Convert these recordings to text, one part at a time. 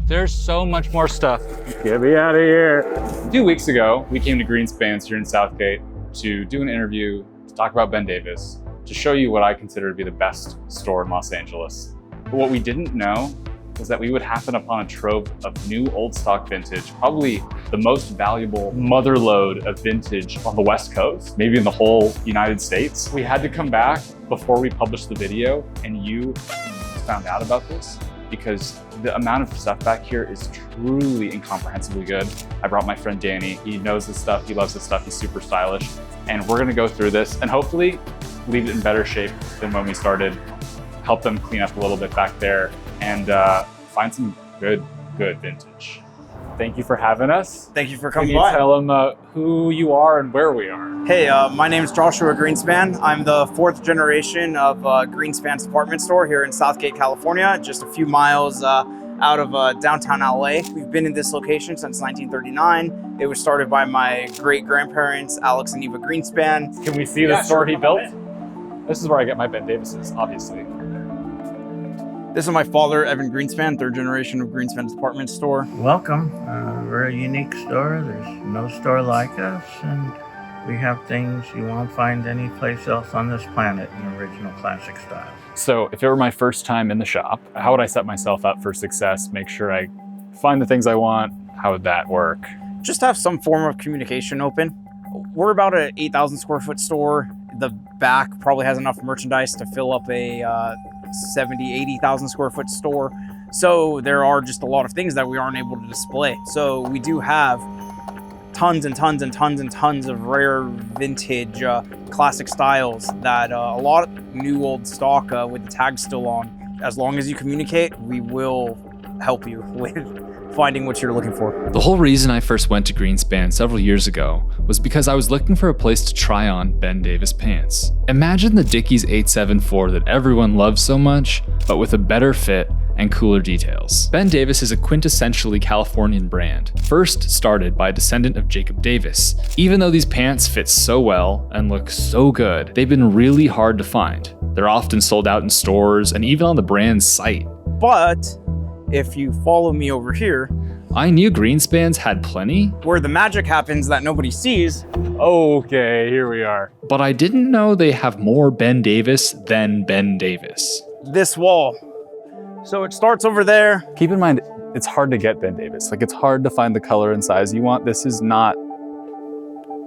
There's so much more stuff. Get me out of here. 2 weeks ago, we came to Greenspan here in Southgate to do an interview, to talk about Ben Davis, to show you what I consider to be the best store in Los Angeles. But what we didn't know was that we would happen upon a trove of new old stock vintage, probably the most valuable mother lode of vintage on the West Coast, maybe in the whole United States. We had to come back before we published the video, and you found out about this because the amount of stuff back here is truly incomprehensibly good. I brought my friend Danny. He knows this stuff, he loves this stuff, he's super stylish. And we're gonna go through this and hopefully leave it in better shape than when we started, help them clean up a little bit back there, and find some good vintage. Thank you for having us. Thank you for coming Can you by. tell them who you are and where we are? Hey, my name's Joshua Greenspan. I'm the 4th generation of Greenspan's department store here in Southgate, California, just a few miles out of downtown LA. We've been in this location since 1939. It was started by my great-grandparents, Alex and Eva Greenspan. Can we see the store he built? This is where I get my Ben Davises, obviously. This is my father, Evan Greenspan, 3rd generation of Greenspan's department store. Welcome. We're a unique store. There's no store like us, and we have things you won't find any place else on this planet in original classic style. So if it were my first time in the shop, how would I set myself up for success? Make sure I find the things I want? How would that work? Just have some form of communication open. We're about an 8,000 square foot store. The back probably has enough merchandise to fill up a 70, 80,000 square foot store. So there are just a lot of things that we aren't able to display. So we do have tons and tons and tons and tons of rare vintage classic styles that a lot of new old stock with the tags still on. As long as you communicate, we will help you with finding what you're looking for. The whole reason I first went to Greenspan several years ago was because I was looking for a place to try on Ben Davis pants. Imagine the Dickies 874 that everyone loves so much, but with a better fit and cooler details. Ben Davis is a quintessentially Californian brand, first started by a descendant of Jacob Davis. Even though these pants fit so well and look so good, they've been really hard to find. They're often sold out in stores and even on the brand's site. But if you follow me over here, I knew Greenspans had plenty, where the magic happens that nobody sees. Okay, here we are. but I didn't know they have more Ben Davis than Ben Davis. This wall. So it starts over there. Keep in mind, it's hard to get Ben Davis. Like, it's hard to find the color and size you want. This is not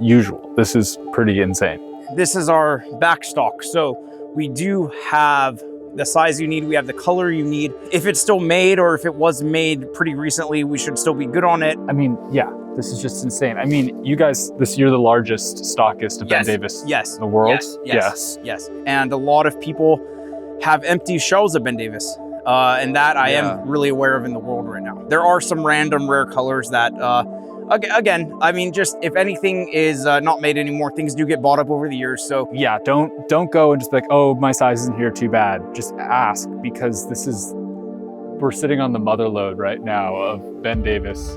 usual. This is pretty insane. This is our back stock. So we do have the size you need. We have the color you need. If it's still made or if it was made pretty recently, we should still be good on it. I mean, yeah, this is just insane. I mean, you guys, you're the largest stockist of Ben Davis in the world. Yes. And a lot of people have empty shelves of Ben Davis. And that I am really aware of in the world right now. There are some random rare colors that, again, I mean, just if anything is not made anymore, things do get bought up over the years. So yeah, don't go and just be like, oh, my size isn't here, too bad. Just ask, because we're sitting on the mother lode right now of Ben Davis,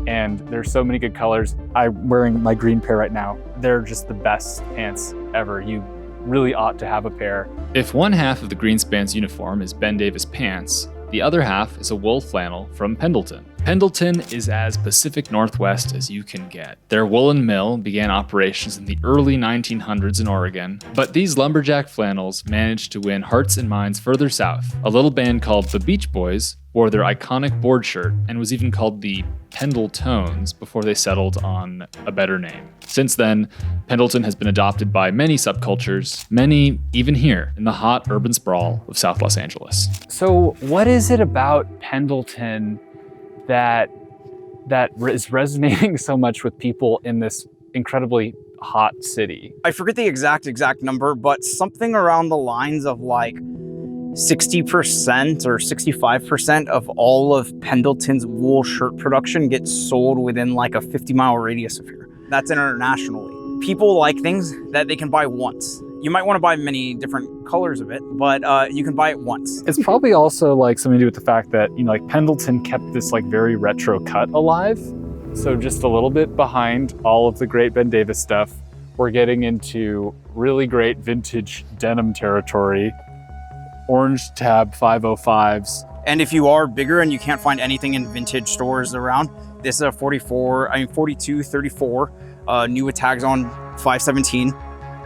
and there's so many good colors. I'm wearing my green pair right now. They're just the best pants ever. You really ought to have a pair. If one half of the Greenspan's uniform is Ben Davis pants, the other half is a wool flannel from Pendleton. Pendleton is as Pacific Northwest as you can get. Their woolen mill began operations in the early 1900s in Oregon, but these lumberjack flannels managed to win hearts and minds further south. A little band called the Beach Boys wore their iconic board shirt and was even called the Pendletones before they settled on a better name. Since then, Pendleton has been adopted by many subcultures, many even here in the hot urban sprawl of South Los Angeles. So what is it about Pendleton that is resonating so much with people in this incredibly hot city? I forget the exact number, but something around the lines of like 60% or 65% of all of Pendleton's wool shirt production gets sold within like a 50-mile radius of here. That's internationally. People like things that they can buy once. You might want to buy many different colors of it, but you can buy it once. It's probably also like something to do with the fact that, like Pendleton kept this like very retro cut alive. So just a little bit behind all of the great Ben Davis stuff, we're getting into really great vintage denim territory. Orange tab 505s, And if you are bigger and you can't find anything in vintage stores around, this is a 42, 34, new with tags on 517.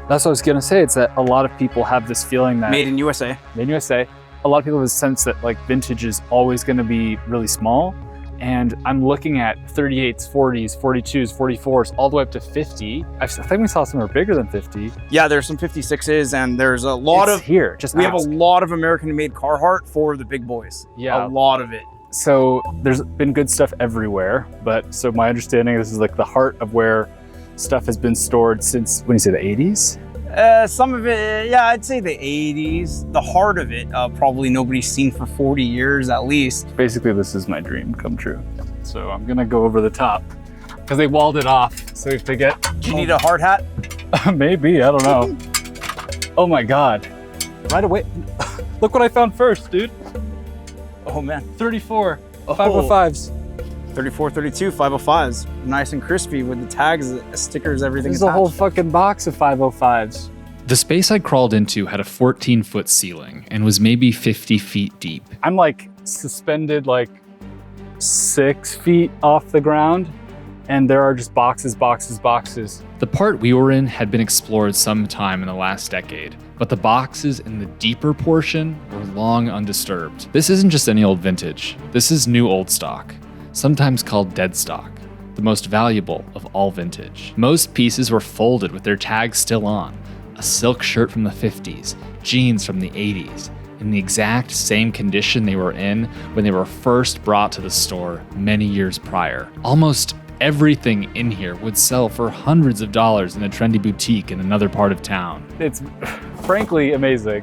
That's what I was gonna say. It's that a lot of people have this feeling that Made in USA. Made in USA. A lot of people have a sense that like vintage is always gonna be really small. And I'm looking at 38s, 40s, 42s, 44s, all the way up to 50. I think we saw some are bigger than 50. Yeah, there's some 56s, and there's a lot It's of here. Just we have a ask. lot of American-made Carhartt for the big boys. Yeah. A lot of it. So there's been good stuff everywhere, but so my understanding, this is like the heart of where stuff has been stored since, when you say the 80s? Some of it, yeah, I'd say the 80s. The heart of it, probably nobody's seen for 40 years at least. Basically, this is my dream come true. So I'm gonna go over the top because they walled it off. So if they get, Do you need a hard hat? maybe, I don't know. Oh my God, right away. Look what I found first, dude. Oh man. 34, Oh. 505s. 34, 32, 505s. Nice and crispy with the tags, stickers, everything There's a whole attached. fucking box of 505s. The space I crawled into had a 14-foot ceiling and was maybe 50 feet deep. I'm like suspended like 6 feet off the ground, and there are just boxes, boxes, boxes. The part we were in had been explored sometime in the last decade, but the boxes in the deeper portion were long undisturbed. This isn't just any old vintage. This is new old stock, sometimes called dead stock, the most valuable of all vintage. Most pieces were folded with their tags still on. A silk shirt from the 50s, jeans from the 80s, in the exact same condition they were in when they were first brought to the store many years prior. Almost everything in here would sell for hundreds of dollars in a trendy boutique in another part of town. It's frankly amazing.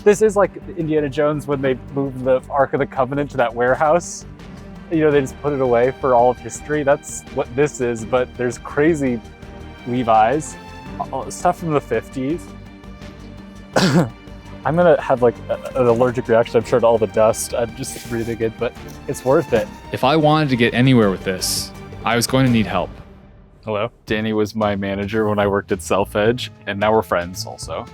This is like Indiana Jones when they moved the Ark of the Covenant to that warehouse. You know, they just put it away for all of history. That's what this is, but there's crazy Levi's, stuff from the 50s. I'm gonna have like an allergic reaction, I'm sure, to all the dust. I'm just breathing it, but it's worth it. If I wanted to get anywhere with this, I was going to need help. Hello. Danny was my manager when I worked at Self Edge, and now we're friends also.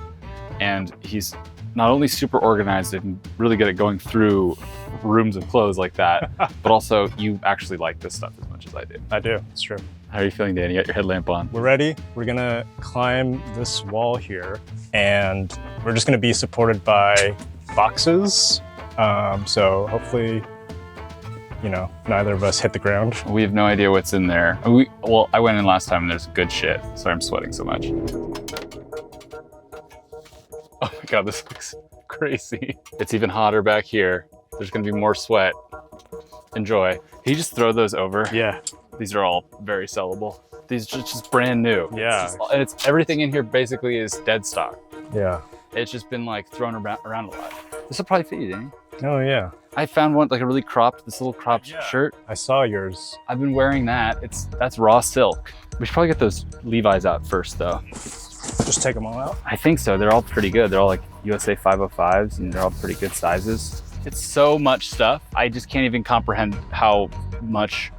And he's not only super organized and really good at going through rooms of clothes like that, but also you actually like this stuff as much as I do. I do, it's true. How are you feeling, Danny? You got your headlamp on. We're ready. We're gonna climb this wall here, and we're just gonna be supported by boxes. So hopefully, you know, neither of us hit the ground. We have no idea what's in there. Well, I went in last time and there's good shit, so I'm sweating so much. Oh my God, this looks crazy. It's even hotter back here. There's gonna be more sweat. Enjoy. Can you just throw those over? Yeah. These are all very sellable. These are just brand new. Yeah. And it's everything in here basically is dead stock. Yeah. It's just been like thrown around a lot. This will probably fit you, Danny. Oh yeah. I found one like a really cropped, this little cropped shirt. I saw yours. I've been wearing that. That's raw silk. We should probably get those Levi's out first though. Just take them all out. I think so. They're all pretty good. They're all like USA 505s and they're all pretty good sizes. It's so much stuff. I just can't even comprehend how much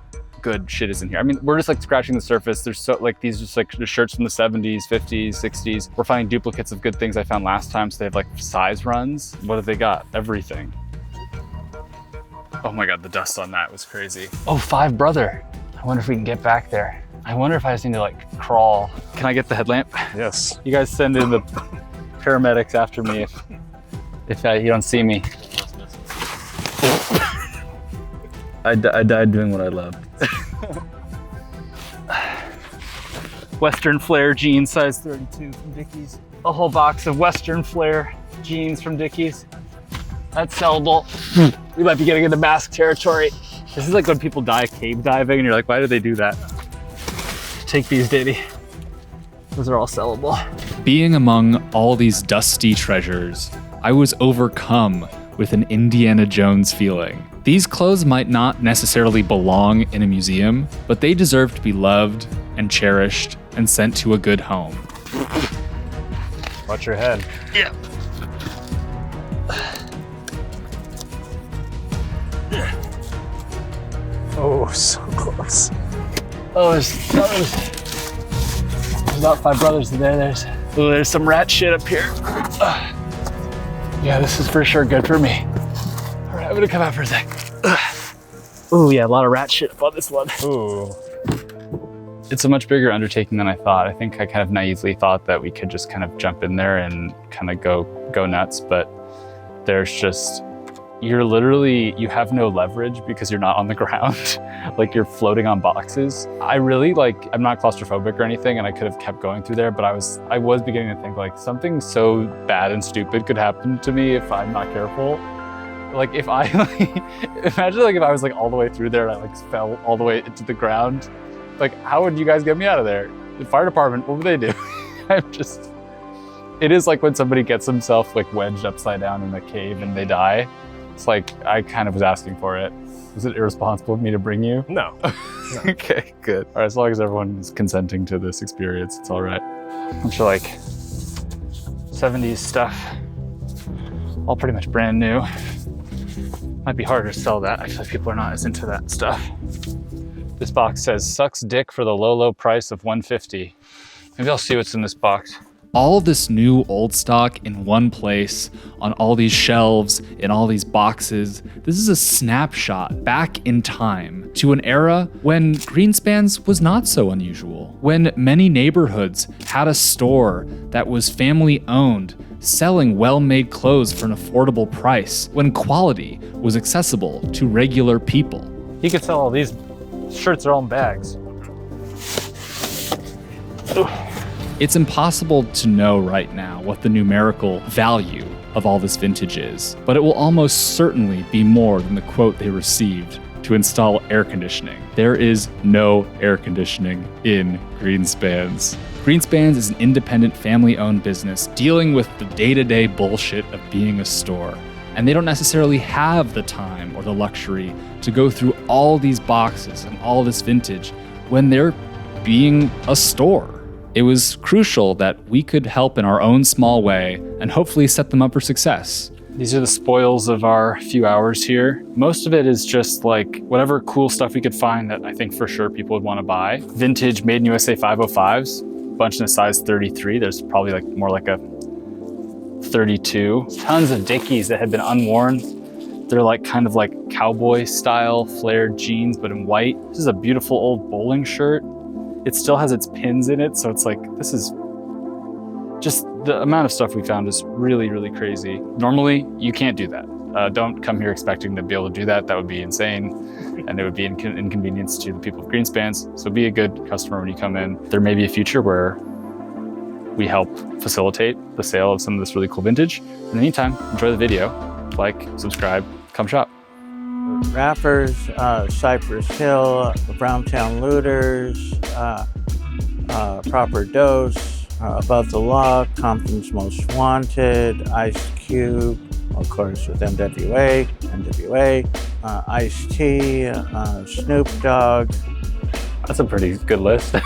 good shit is in here. I mean, we're just like scratching the surface. There's so like these just like the shirts from the 70s, 50s, 60s. We're finding duplicates of good things I found last time. So they have like size runs. What have they got? Everything. Oh my God, the dust on that was crazy. Oh, Five Brother. I wonder if we can get back there. I wonder if I just need to like crawl. Can I get the headlamp? Yes. You guys send in the paramedics after me if you don't see me. I died doing what I loved. Western Flare jeans, size 32 from Dickies. A whole box of Western Flare jeans from Dickies. That's sellable. We might be getting into mask territory. This is like when people die cave diving and you're like, why did they do that? Take these, Danny. Those are all sellable. Being among all these dusty treasures, I was overcome with an Indiana Jones feeling. These clothes might not necessarily belong in a museum, but they deserve to be loved and cherished and sent to a good home. Watch your head. Yeah. Oh, so close. Oh, there's not Five Brothers in there. There's some rat shit up here. Yeah, this is for sure good for me. All right, I'm gonna come out for a sec. Oh yeah, a lot of rat shit up on this one. Ooh. It's a much bigger undertaking than I thought. I think I kind of naively thought that we could just kind of jump in there and kind of go nuts, but there's just, you have no leverage because you're not on the ground. Like you're floating on boxes. I'm not claustrophobic or anything, and I could have kept going through there, but I was beginning to think like something so bad and stupid could happen to me if I'm not careful. Like if I, imagine like if I was like all the way through there and I like fell all the way into the ground. Like, how would you guys get me out of there? The fire department, what would they do? It is like when somebody gets himself like wedged upside down in a cave and they die. It's like, I kind of was asking for it. Was it irresponsible of me to bring you? No. Okay, good. All right, as long as everyone is consenting to this experience, it's all right. Bunch of like 70s stuff. All pretty much brand new. Might be harder to sell that. I feel like people are not as into that stuff. This box says, sucks dick for the low price of $150. Maybe I'll see what's in this box. All this new old stock in one place, on all these shelves, in all these boxes. This is a snapshot back in time to an era when Greenspan's was not so unusual. When many neighborhoods had a store that was family owned, selling well-made clothes for an affordable price. When quality was accessible to regular people. He could sell all these shirts their own bags. It's impossible to know right now what the numerical value of all this vintage is, but it will almost certainly be more than the quote they received to install air conditioning. There is no air conditioning in Greenspan's. Greenspan's is an independent family-owned business dealing with the day-to-day bullshit of being a store. And they don't necessarily have the time or the luxury to go through all these boxes and all this vintage when they're being a store. It was crucial that we could help in our own small way and hopefully set them up for success. These are the spoils of our few hours here. Most of it is just like whatever cool stuff we could find that I think for sure people would want to buy. Vintage Made in USA 505s, bunch in a size 33. There's probably like more like a 32. Tons of Dickies that had been unworn. They're like kind of like cowboy style flared jeans, but in white. This is a beautiful old bowling shirt. It still has its pins in it, so it's like, this is just, the amount of stuff we found is really, really crazy. Normally, you can't do that. Don't come here expecting to be able to do that. That would be insane, and it would be inconvenience to the people of Greenspan's. So be a good customer when you come in. There may be a future where we help facilitate the sale of some of this really cool vintage. In the meantime, enjoy the video, like, subscribe, come shop. Rappers, Cypress Hill, Browntown Looters, Proper Dose, Above the Law, Compton's Most Wanted, Ice Cube, of course with NWA, Ice-T, Snoop Dogg. That's a pretty good list.